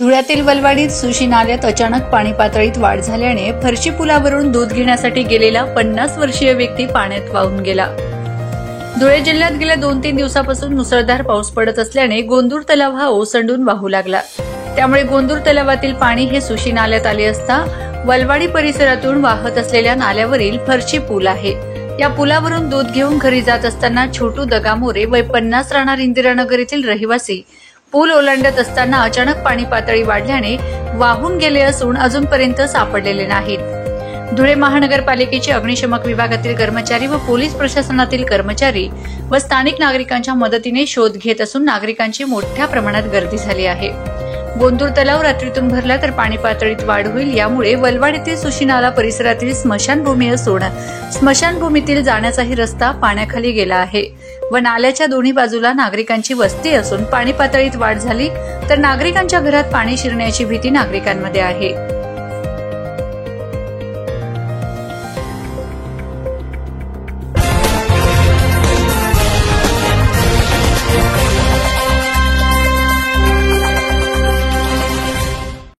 धुळ्यातील वलवाडीत sushi नाल्यात अचानक पाणी पातळीत वाढ झाल्याने फरशी पुलावरून दूध घेण्यासाठी गेलेला 50 वर्षीय व्यक्ती पाण्यात वाहून गेला। धुळे जिल्ह्यात गेल्या 2-3 दिवसापासून मुसळधार पाऊस पडत असल्याने गोंदूर तलाव हा ओसंडून वाहू लागला। त्यामुळे गोंदूर तलावातील पाणी हे सुशी नाल्यात आले असता वलवाडी परिसरातून वाहत असलेल्या नाल्यावरील फरशी पूल आहे। या पुलावरून दूध घेऊन घरी जात असताना छोटू दगामोरे वय 50 राहणार इंदिरानगर येथील रहिवासी पूल ओलांडत असताना अचानक पाणी पातळी वाढल्याने वाहून गेले असून अजूनपर्यंत सापडलेले नाहीत। धुळे महानगरपालिकेचे अग्निशमक विभागातील कर्मचारी व पोलीस प्रशासनातील कर्मचारी व स्थानिक नागरिकांच्या मदतीने शोध घेत असून नागरिकांची मोठ्या प्रमाणात गर्दी झाली आहे। गोंदूर तलाव रात्रीतून भरला तर पाणी पातळीत वाढ होईल, यामुळे वलवाडीतील सुशी नाला परिसरातील स्मशानभूमी असून स्मशानभूमीतील जाण्याचाही रस्ता पाण्याखाली गेला आहे व नाल्याच्या दोन्ही बाजूला नागरिकांची वस्ती असून पाणी पातळीत वाढ झाली तर नागरिकांच्या घरात पाणी शिरण्याची भीती नागरिकांमध्ये आहे।